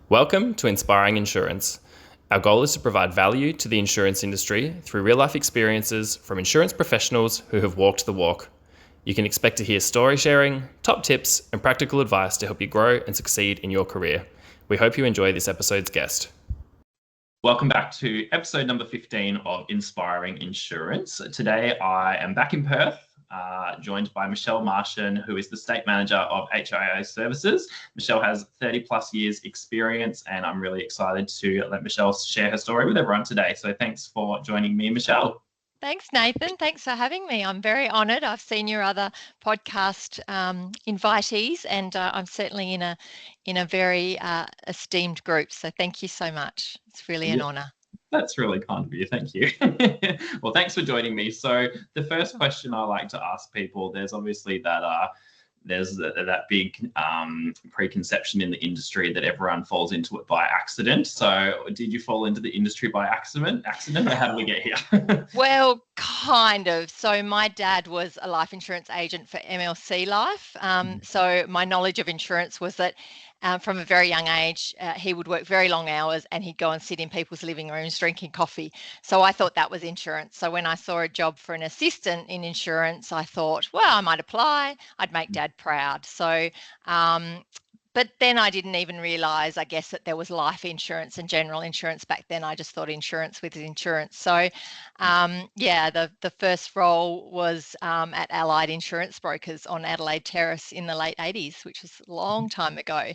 Welcome to Inspiring Insurance. Our goal is to provide value to the insurance industry through real-life experiences from insurance professionals who have walked the walk. You can expect to hear story sharing, top tips, and practical advice to help you grow and succeed in your career. We hope you enjoy this episode's guest. Welcome back to episode number 15 of Inspiring Insurance. Today I am back in Perth, joined by Michelle Martion, who is the State Manager of HIO Services. Michelle has 30 plus years experience, and I'm really excited to let Michelle share her story with everyone today. So thanks for joining me, Michelle. Thanks, Nathan. Thanks for having me. I'm very honoured. I've seen your other podcast invitees, and I'm certainly in a very esteemed group. So thank you so much. It's really an honour. That's really kind of you. Thank you. Well, thanks for joining me. So the first question I like to ask people, there's obviously that that big preconception in the industry that everyone falls into it by accident. So did you fall into the industry by accident, or how did we get here? Well, kind of. So my dad was a life insurance agent for MLC Life. So my knowledge of insurance was that from a very young age, he would work very long hours and he'd go and sit in people's living rooms drinking coffee. So I thought that was insurance. So when I saw a job for an assistant in insurance, I thought, well, I might apply. I'd make Dad proud. So but then I didn't even realise, I guess, that there was life insurance and general insurance back then. I just thought insurance with insurance. So, the first role was at Allied Insurance Brokers on Adelaide Terrace in the late 80s, which was a long time ago.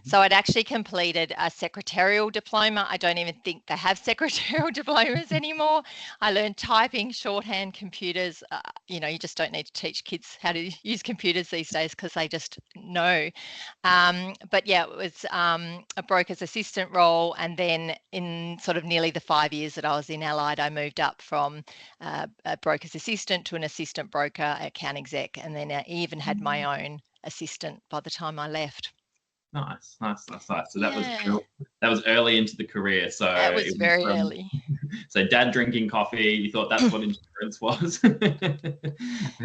So I'd actually completed a secretarial diploma. I don't even think they have secretarial diplomas anymore. I learned typing, shorthand, computers. You just don't need to teach kids how to use computers these days because they just know. But yeah, it was a broker's assistant role. And then in sort of nearly the 5 years that I was in Allied, I moved up from a broker's assistant to an assistant broker, account exec. And then I even had my own assistant by the time I left. Nice. So that was early into the career. So that was very early. So Dad drinking coffee, you thought that's what insurance was?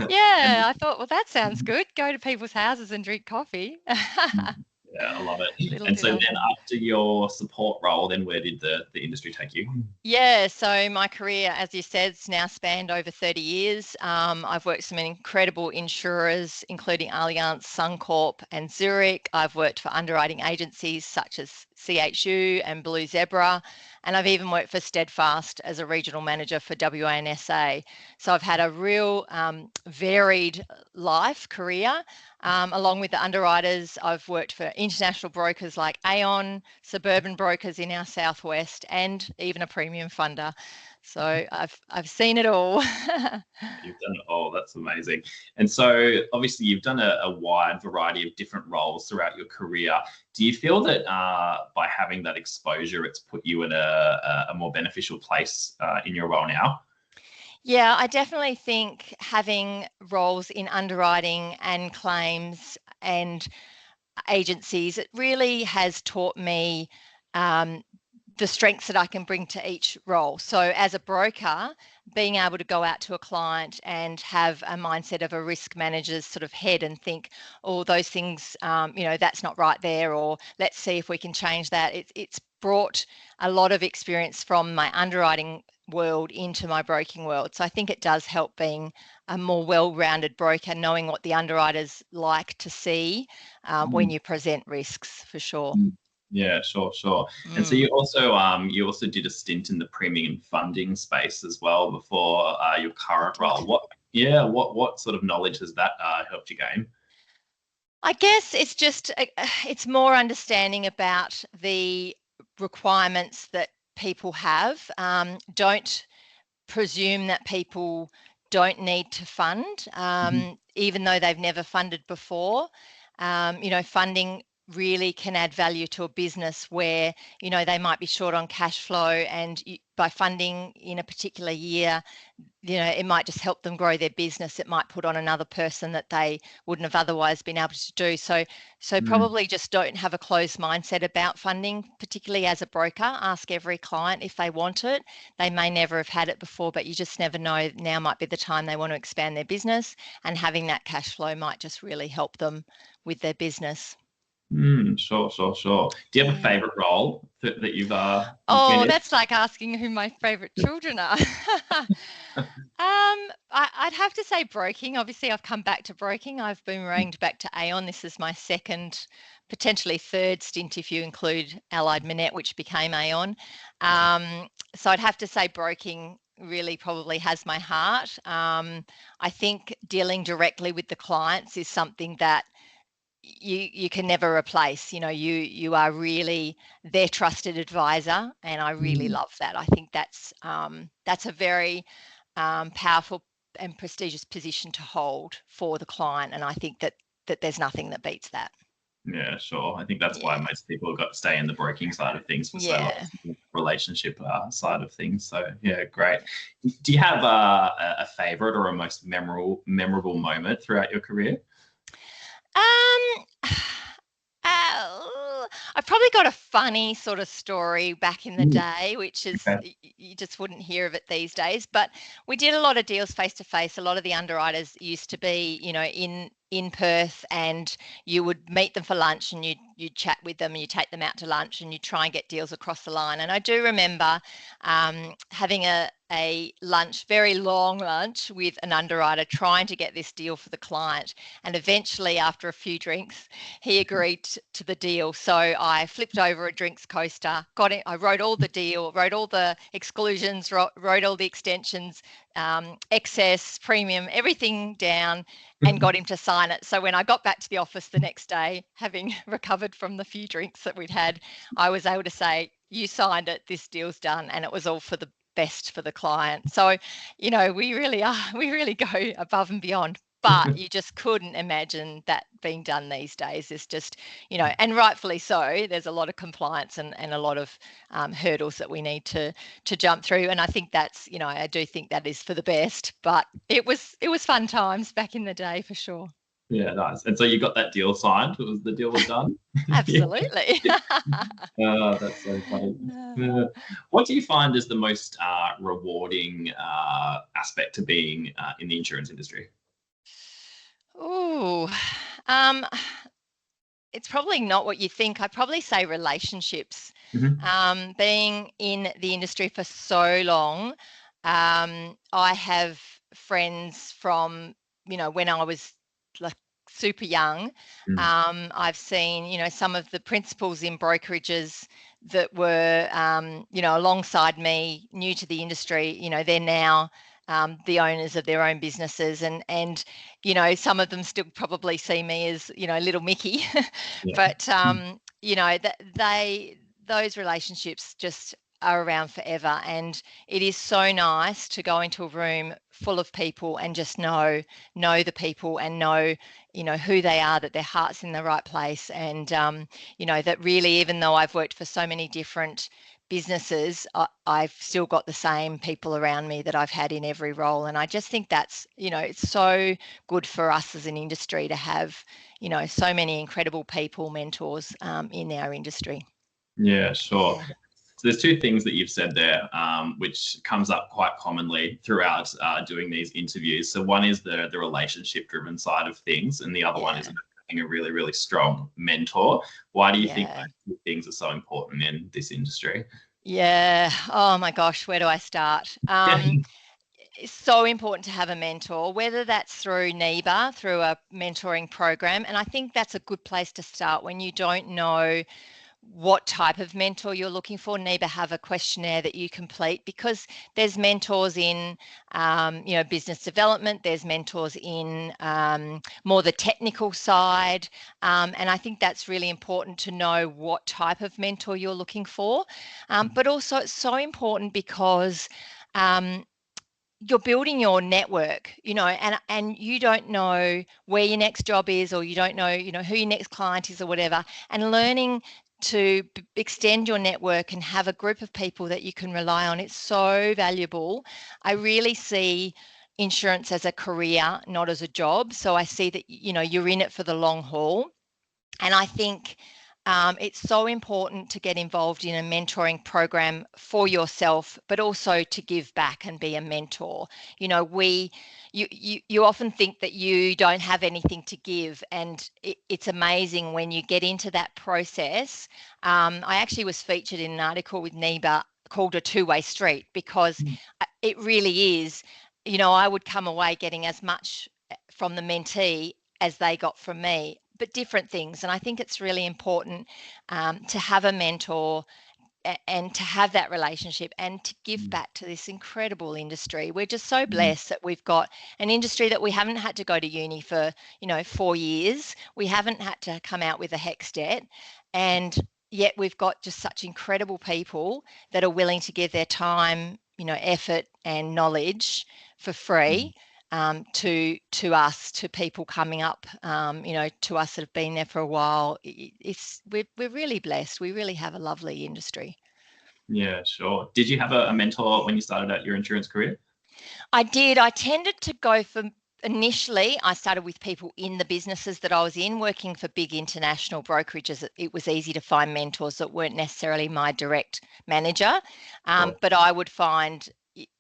Yeah, I thought, well, that sounds good. Go to people's houses and drink coffee. Yeah, I love it. And so then after your support role, then where did the industry take you? Yeah, so my career, as you said, has now spanned over 30 years. I've worked for some incredible insurers, including Allianz, Suncorp and Zurich. I've worked for underwriting agencies such as CHU and Blue Zebra. And I've even worked for Steadfast as a regional manager for WA and SA. So I've had a real varied life career. Along with the underwriters, I've worked for international brokers like Aon, suburban brokers in our southwest, and even a premium funder. So I've seen it all. You've done it all. That's amazing. And so obviously you've done a wide variety of different roles throughout your career. Do you feel that by having that exposure, it's put you in a more beneficial place in your role now? Yeah, I definitely think having roles in underwriting and claims and agencies, it really has taught me the strengths that I can bring to each role. So as a broker, being able to go out to a client and have a mindset of a risk manager's sort of head and think, oh, those things, that's not right there, or let's see if we can change that. It's brought a lot of experience from my underwriting world into my broking world. So I think it does help being a more well-rounded broker, knowing what the underwriters like to see when you present risks, for sure. Yeah, sure. And so you also did a stint in the premium funding space as well before your current role. What sort of knowledge has that helped you gain? I guess it's more understanding about the requirements that people have. Don't presume that people don't need to fund, even though they've never funded before. Funding really can add value to a business where, they might be short on cash flow, and by funding in a particular year, it might just help them grow their business. It might put on another person that they wouldn't have otherwise been able to do. So probably just don't have a closed mindset about funding, particularly as a broker. Ask every client if they want it. They may never have had it before, but you just never know. Now might be the time they want to expand their business, and having that cash flow might just really help them with their business. Sure. Do you have a Yeah. favorite role that you've been Oh, in? that's like asking who my favorite children are. I'd have to say broking. Obviously, I've come back to broking. I've boomeranged back to Aon. This is my second, potentially third stint if you include Allied Minette, which became Aon. So I'd have to say broking really probably has my heart. I think dealing directly with the clients is something that you can never replace. You are really their trusted advisor, and I really Mm. love that. I think that's a very powerful and prestigious position to hold for the client, and I think that there's nothing that beats that. Yeah, sure. I think that's why Yeah, most people got to stay in the broking side of things for so yeah. long, relationship side of things. So yeah, great. Do you have a favorite or a most memorable moment throughout your career? Um, I've probably got a funny sort of story back in the Mm, day, which is okay. you just wouldn't hear of it these days. But we did a lot of deals face to face. A lot of the underwriters used to be, in Perth, and you would meet them for lunch, and you'd chat with them, and you take them out to lunch, and you try and get deals across the line. And I do remember having a lunch, very long lunch, with an underwriter trying to get this deal for the client. And eventually, after a few drinks, he agreed to the deal. So I flipped over a drinks coaster, got it. I wrote all the deal, wrote all the exclusions, wrote all the extensions, excess, premium, everything down, and got him to sign it. So when I got back to the office the next day, having recovered from the few drinks that we'd had, I was able to say, "You signed it, this deal's done," and it was all for the best for the client. So, we really go above and beyond. But you just couldn't imagine that being done these days. It's just, and rightfully so. There's a lot of compliance and a lot of hurdles that we need to jump through. And I think that's, I do think that is for the best. But it was fun times back in the day for sure. Yeah, nice. And so you got that deal signed. The deal was done. Yeah. Absolutely. That's so funny. What do you find is the most rewarding aspect to being in the insurance industry? Oh, um, it's probably not what you think. I'd probably say relationships. Mhm. Being in the industry for so long, I have friends from, when I was like super young. Mm. I've seen, some of the principals in brokerages that were, alongside me, new to the industry. They're now the owners of their own businesses, and some of them still probably see me as, little Mickey, Yeah. but that those relationships just are around forever. And it is so nice to go into a room full of people and just know the people, and know, who they are, that their heart's in the right place. And that really, even though I've worked for so many different businesses, I've still got the same people around me that I've had in every role. And I just think that's, it's so good for us as an industry to have, so many incredible people, mentors, in our industry. Yeah, sure. Yeah. So there's two things that you've said there, which comes up quite commonly throughout doing these interviews. So one is the relationship-driven side of things, and the other one is Yeah. about having a really, really strong mentor. Why do you think Yeah. those two things are so important in this industry? Yeah. Oh my gosh, where do I start? It's so important to have a mentor, whether that's through NEBA, through a mentoring program. And I think that's a good place to start when you don't know what type of mentor you're looking for. NEBA have a questionnaire that you complete, because there's mentors in, business development. There's mentors in more the technical side, and I think that's really important to know what type of mentor you're looking for. But also, it's so important because um, you're building your network, and you don't know where your next job is, or you don't know, who your next client is or whatever. And learning to extend your network and have a group of people that you can rely on, it's so valuable. I really see insurance as a career, not as a job. So I see that, you're in it for the long haul. And I think It's so important to get involved in a mentoring program for yourself, but also to give back and be a mentor. You know, you often think that you don't have anything to give, and it's amazing when you get into that process. I actually was featured in an article with NEBA called A Two-Way Street, because it really is. You know, I would come away getting as much from the mentee as they got from me, but different things. And I think it's really important to have a mentor and to have that relationship and to give back to this incredible industry. We're just so blessed that we've got an industry that we haven't had to go to uni for, 4 years. We haven't had to come out with a HECS debt. And yet we've got just such incredible people that are willing to give their time, effort and knowledge for free to us, to people coming up, to us that have been there for a while. We're really blessed. We really have a lovely industry. Yeah, sure. Did you have a mentor when you started out your insurance career? I did. I tended to go for initially, I started with people in the businesses that I was in, working for big international brokerages. It was easy to find mentors that weren't necessarily my direct manager, but I would find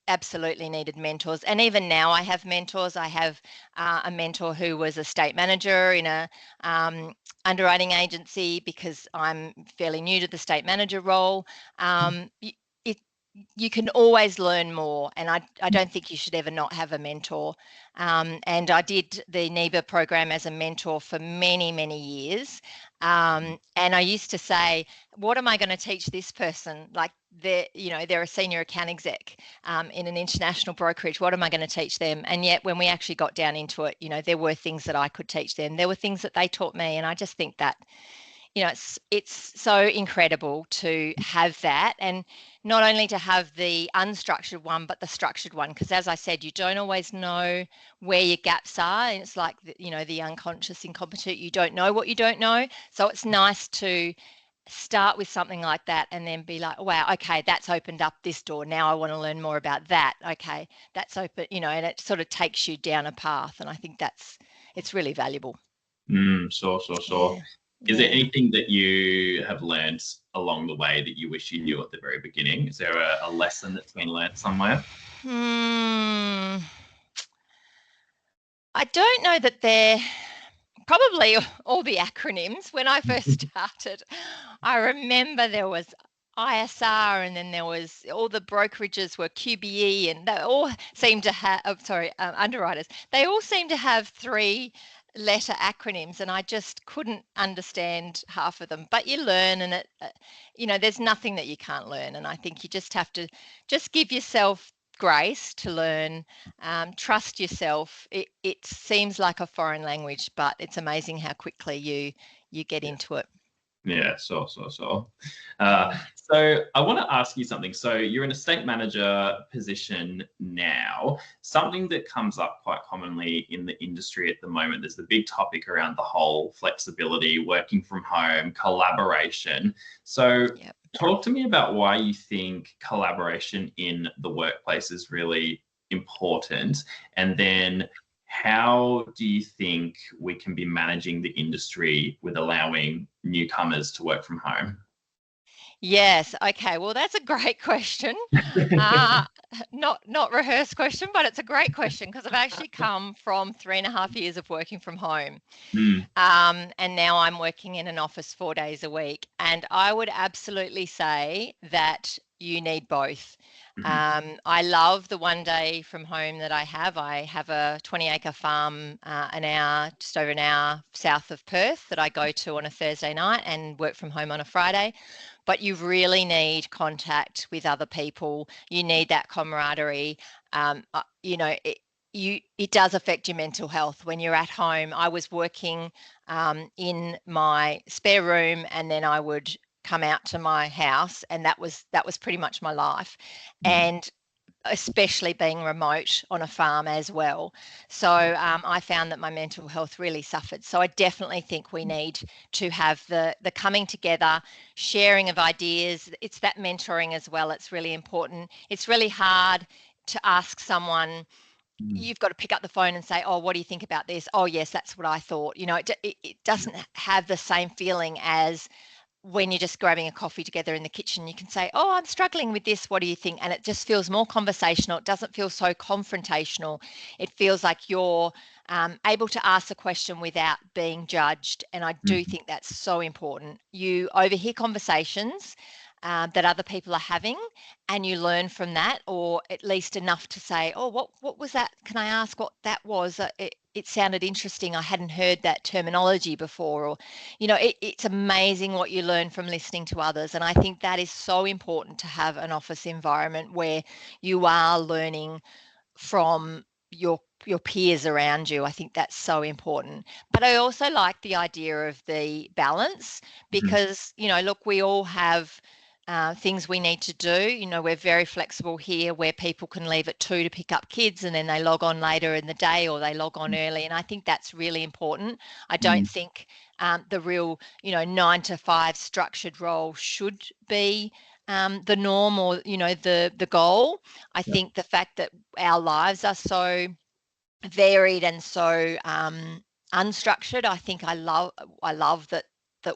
absolutely needed mentors. And even now I have mentors. I have a mentor who was a state manager in a underwriting agency, because I'm fairly new to the state manager role. You can always learn more, and I don't think you should ever not have a mentor. And I did the NEBA program as a mentor for many, many years. And I used to say, what am I going to teach this person? Like they're a senior account exec in an international brokerage. What am I going to teach them? And yet when we actually got down into it, there were things that I could teach them. There were things that they taught me. And I just think that, it's so incredible to have that, and not only to have the unstructured one, but the structured one, because as I said, you don't always know where your gaps are, and it's like the unconscious incompetent. You don't know what you don't know, so it's nice to start with something like that and then be like, wow, okay, that's opened up this door. Now I want to learn more about that. Okay, that's open, and it sort of takes you down a path, and I think it's really valuable. Sure. Yeah. Is there anything that you have learned along the way that you wish you knew at the very beginning? Is there a lesson that's been learned somewhere? I don't know that they're probably all the acronyms. When I first started, I remember there was ISR, and then there was all the brokerages were QBE, and they all seem to have, underwriters. They all seem to have 3-letter acronyms, and I just couldn't understand half of them. But you learn, and there's nothing that you can't learn. And I think you just have to just give yourself grace to learn. Trust yourself. It seems like a foreign language, but it's amazing how quickly you get into it. Yeah, sure. So I want to ask you something. So you're in a state manager position now. Something that comes up quite commonly in the industry at the moment, there's the big topic around the whole flexibility, working from home, collaboration. So talk to me about why you think collaboration in the workplace is really important, and then how do you think we can be managing the industry with allowing newcomers to work from home? Yes. Okay. Well, that's a great question. Not rehearsed question, but it's a great question, because I've actually come from 3.5 years of working from home. And now I'm working in an office 4 days a week. And I would absolutely say that you need both. I love the 1 day from home that I have. I have a 20-acre farm just over an hour south of Perth that I go to on a Thursday night and work from home on a Friday. But you really need contact with other people. You need that camaraderie. It does affect your mental health when you're at home. I was working in my spare room, and then I would come out to my house, and that was pretty much my life. And especially being remote on a farm as well. So I found that my mental health really suffered. So I definitely think we need to have the coming together, sharing of ideas. It's that mentoring as well. It's really important. It's really hard to ask someone. You've got to pick up the phone and say, oh, what do you think about this? Oh, yes, that's what I thought. It doesn't have the same feeling as when you're just grabbing a coffee together in the kitchen, you can say, oh, I'm struggling with this. What do you think? And it just feels more conversational. It doesn't feel so confrontational. It feels like you're able to ask a question without being judged. And I do think that's so important. You overhear conversations that other people are having, and you learn from that, or at least enough to say, oh, what was that? Can I ask what that was? It sounded interesting. I hadn't heard that terminology before. Or, it's amazing what you learn from listening to others. And I think that is so important to have an office environment where you are learning from your peers around you. I think that's so important. But I also like the idea of the balance because, look, we all have things we need to do. We're very flexible here where people can leave at 2 to pick up kids and then they log on later in the day or they log on early. And I think that's really important. I don't think the real, 9 to 5 structured role should be the norm or, the goal. I think the fact that our lives are so varied and so unstructured, I think I love that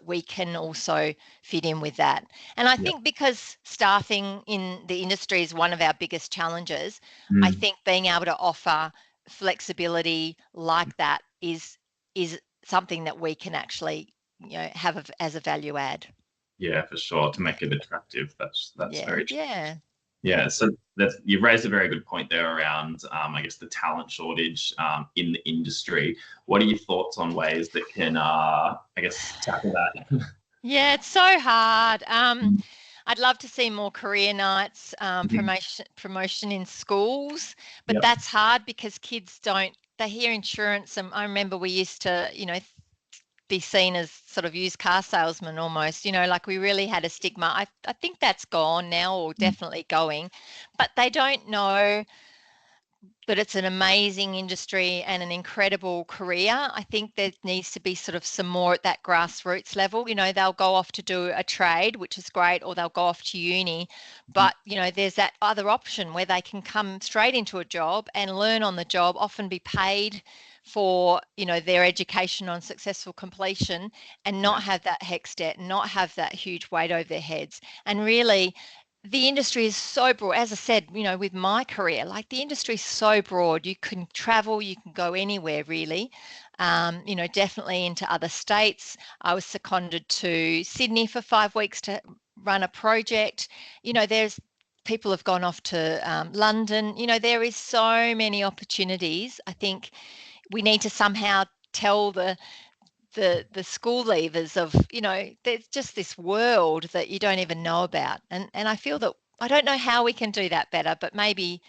we can also fit in with that. And I think because staffing in the industry is one of our biggest challenges, I think being able to offer flexibility like that is something that we can actually have as a value add. Yeah, for sure. To make it attractive. That's very true. Yeah. So you've raised a very good point there around, I guess, the talent shortage in the industry. What are your thoughts on ways that can, I guess, tackle that? Yeah, it's so hard. I'd love to see more career nights, promotion in schools, but that's hard because kids they hear insurance. And I remember we used to, be seen as sort of used car salesman almost, like we really had a stigma. I think that's gone now, or definitely going, but they don't know that it's an amazing industry and an incredible career. I think there needs to be sort of some more at that grassroots level. They'll go off to do a trade, which is great, or they'll go off to uni. But, there's that other option where they can come straight into a job and learn on the job, often be paid for, their education on successful completion, and not have that HECS debt, not have that huge weight over their heads. And really, the industry is so broad. As I said, with my career, like the industry is so broad. You can travel, you can go anywhere really. Definitely into other states. I was seconded to Sydney for 5 weeks to run a project. There's people have gone off to London. There is so many opportunities. I think we need to somehow tell the school leavers of, there's just this world that you don't even know about. And I feel that I don't know how we can do that better, but maybe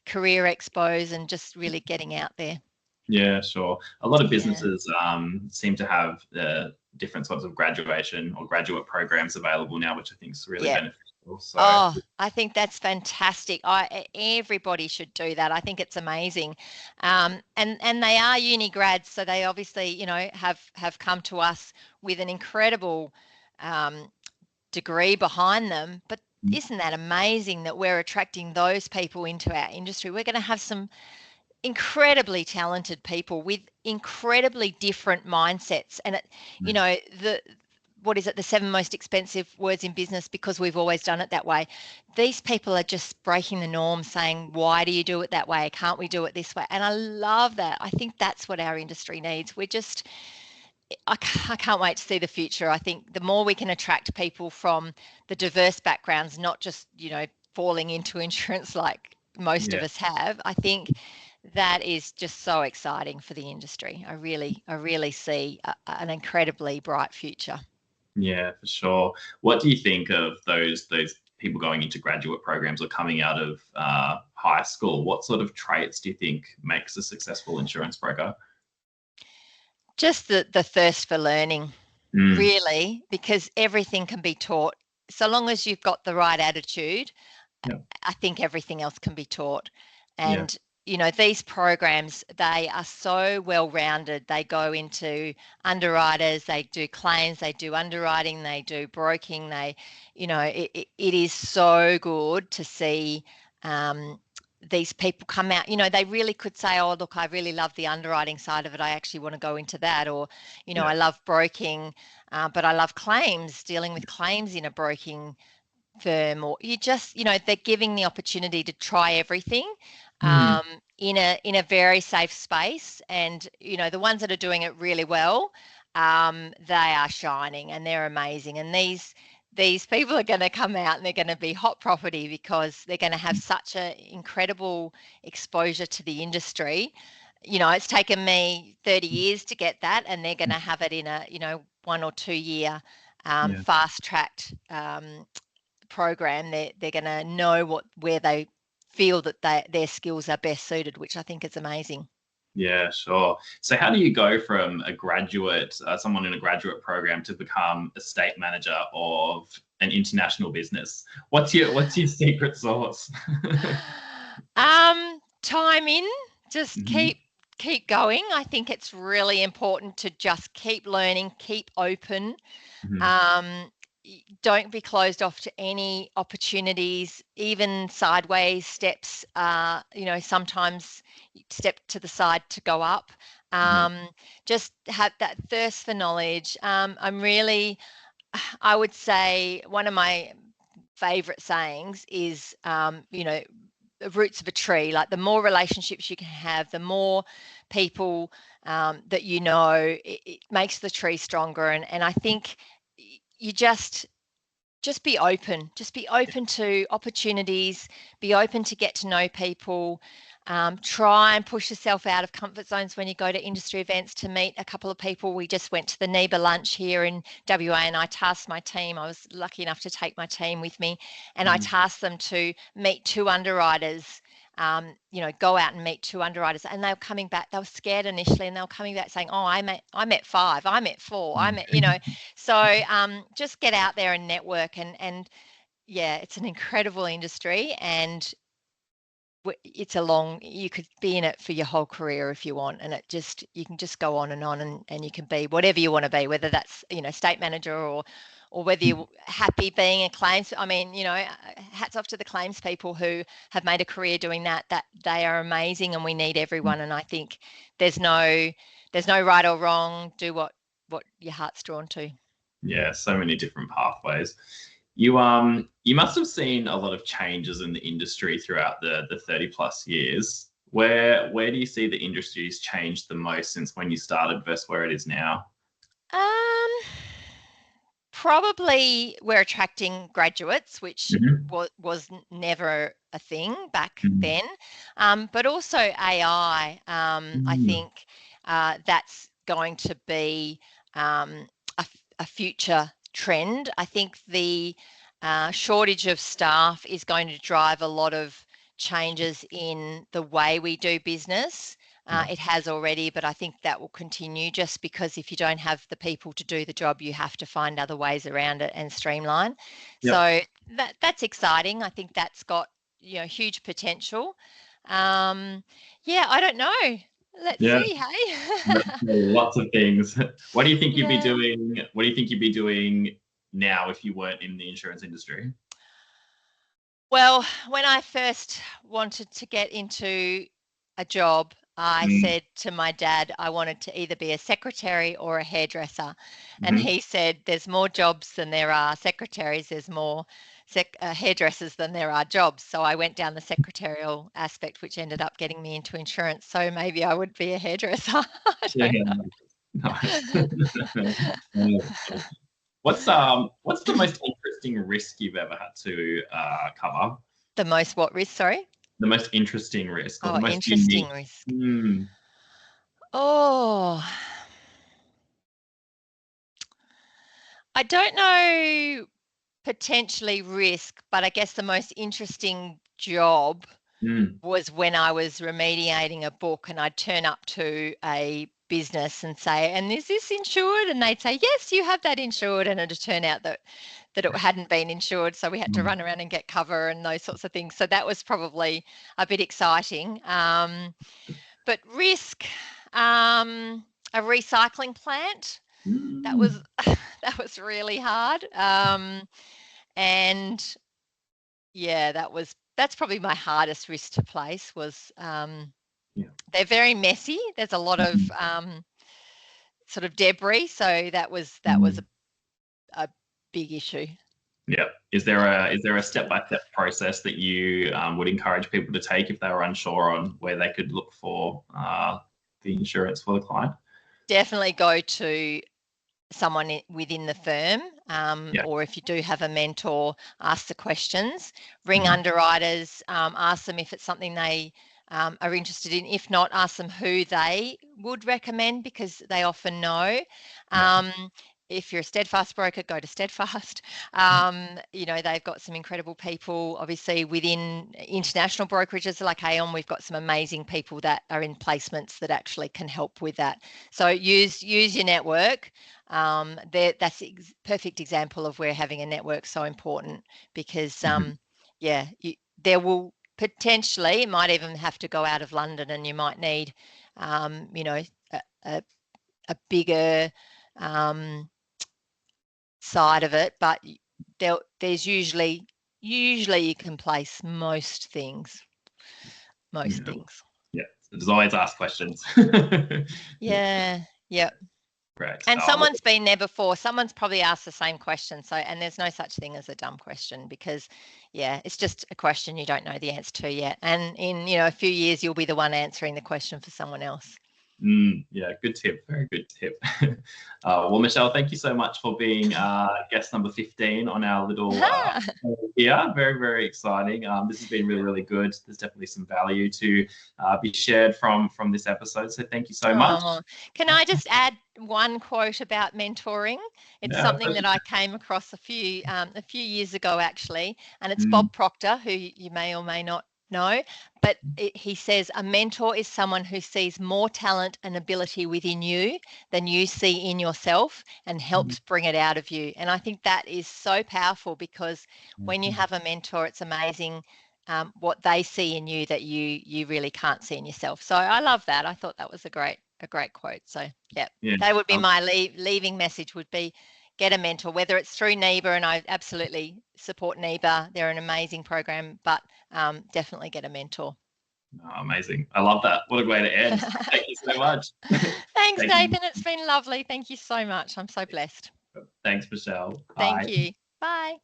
career expos and just really getting out there. Yeah, sure. A lot of businesses seem to have different sorts of graduation or graduate programs available now, which I think is really beneficial. So. Oh, I think that's fantastic. Everybody should do that. I think it's amazing. And they are uni grads, so they obviously, have come to us with an incredible degree behind them. But isn't that amazing that we're attracting those people into our industry? We're going to have some incredibly talented people with incredibly different mindsets. And what is it, the 7 most expensive words in business, because we've always done it that way. These people are just breaking the norm, saying, why do you do it that way? Can't we do it this way? And I love that. I think that's what our industry needs. I can't wait to see the future. I think the more we can attract people from the diverse backgrounds, not just, falling into insurance like most of us have, I think that is just so exciting for the industry. I really see an incredibly bright future. Yeah, for sure. What do you think of those people going into graduate programs or coming out of high school? What sort of traits do you think makes a successful insurance broker? Just the thirst for learning, really, because everything can be taught. So long as you've got the right attitude, I think everything else can be taught. And these programs, they are so well-rounded. They go into underwriters, they do claims, they do underwriting, they do broking. It is so good to see these people come out, you know, they really could say, oh, look, I really love the underwriting side of it. I actually want to go into that. Or, you know, I love broking, but I love claims, dealing with claims in a broking firm. Or you just, you know, they're giving the opportunity to try everything in a very safe space. And, you know, the ones that are doing it really well, they are shining and they're amazing. And these people are going to come out and they're going to be hot property because they're going to have such an incredible exposure to the industry. You know, it's taken me 30 years to get that, and they're going to have it in a, you know, 1 or 2 year fast tracked program. They're going to know where they feel that their skills are best suited, which I think is amazing. Yeah, sure. So how do you go from a graduate, someone in a graduate program, to become estate manager of an international business? What's your secret sauce? Time in, just keep going. I think it's really important to just keep learning, keep open. Don't be closed off to any opportunities, even sideways steps. You know, sometimes step to the side to go up. Just have that thirst for knowledge. I would say one of my favorite sayings is, you know, the roots of a tree. Like the more relationships you can have, the more people that you know, it makes the tree stronger. And I think you just be open. Just be open to opportunities. Be open to get to know people. Try and push yourself out of comfort zones when you go to industry events to meet a couple of people. We just went to the NEBA lunch here in WA, and I tasked my team. I was lucky enough to take my team with me, and I tasked them to meet 2 underwriters. You know, go out and meet 2 underwriters, and they were coming back. They were scared initially, and they were coming back saying, "Oh, I met 5, I met 4, I met," you know. So just get out there and network, and yeah, it's an incredible industry, and it's you could be in it for your whole career if you want, and you can just go on, and you can be whatever you want to be, whether that's, you know, state manager or whether you're happy being a claims. I mean, you know, hats off to the claims people who have made a career doing that they are amazing, and we need everyone. And I think there's no right or wrong. Do what your heart's drawn to. Yeah, so many different pathways. You must have seen a lot of changes in the industry throughout the 30 plus years. Where do you see the industry's changed the most since when you started versus where it is now? Probably we're attracting graduates, which was never a thing back then. But also AI. I think that's going to be a future trend. I think the shortage of staff is going to drive a lot of changes in the way we do business. It has already, but I think that will continue, just because if you don't have the people to do the job, you have to find other ways around it and streamline. So that's exciting. I think that's got, you know, huge potential. Yeah, I don't know. Let's see, hey. Lots of things. What do you think you'd be doing? What do you think you'd be doing now if you weren't in the insurance industry? Well, when I first wanted to get into a job, I said to my dad I wanted to either be a secretary or a hairdresser. And he said, there's more jobs than there are secretaries. There's more hairdressers than there are jobs. So I went down the secretarial aspect, which ended up getting me into insurance. So maybe I would be a hairdresser. Nice. What's the most interesting risk you've ever had to cover? The most what risk, sorry? The most interesting risk, or the most interesting risk. Oh, I don't know, potentially risk, but I guess the most interesting job was when I was remediating a book, and I'd turn up to a business and say, and is this insured? And they'd say, yes, you have that insured. And it'd turn out that it hadn't been insured. So we had to run around and get cover and those sorts of things. So that was probably a bit exciting. But risk, a recycling plant, that was really hard. And yeah, that was that's probably my hardest risk to place was Yeah. they're very messy. There's a lot of sort of debris. So that was a big issue. Yeah. Is there a step-by-step process that you would encourage people to take if they were unsure on where they could look for the insurance for the client? Definitely go to someone within the firm, Yeah. or if you do have a mentor, ask the questions. Ring Mhm. underwriters, ask them if it's something they are interested in. If not, ask them who they would recommend, because they often know. Yeah. If you're a Steadfast broker, go to Steadfast. You know, they've got some incredible people. Obviously, within international brokerages like Aon, we've got some amazing people that are in placements that actually can help with that. So use your network. That's a perfect example of where having a network so important, because there will potentially, it might even have to go out of London, and you might need you know, a bigger side of it, but there's usually you can place most things. Yeah. There's always ask questions. Yeah. Great. And someone's been there before. Someone's probably asked the same question. So, and there's no such thing as a dumb question, because it's just a question you don't know the answer to yet. And in, a few years, you'll be the one answering the question for someone else. Yeah, good tip. Very good tip. Well, Michelle, thank you so much for being guest number 15 on our little here. Very, very exciting. This has been really, really good. There's definitely some value to be shared from this episode. So thank you so much. Can I just add one quote about mentoring? It's something that I came across a few years ago, actually, and it's Bob Proctor, who you may or may not know, but he says a mentor is someone who sees more talent and ability within you than you see in yourself, and helps bring it out of you. And I think that is so powerful, because when you have a mentor, it's amazing what they see in you that you really can't see in yourself. So I love that. I thought that was a great quote. So that would be my leaving message, would be get a mentor, whether it's through NEBA, and I absolutely support NEBA. They're an amazing program, but definitely get a mentor. Oh, amazing. I love that. What a way to end. Thank you so much. Thanks, Nathan. It's been lovely. Thank you so much. I'm so blessed. Thanks, Michelle. Thank you. Bye.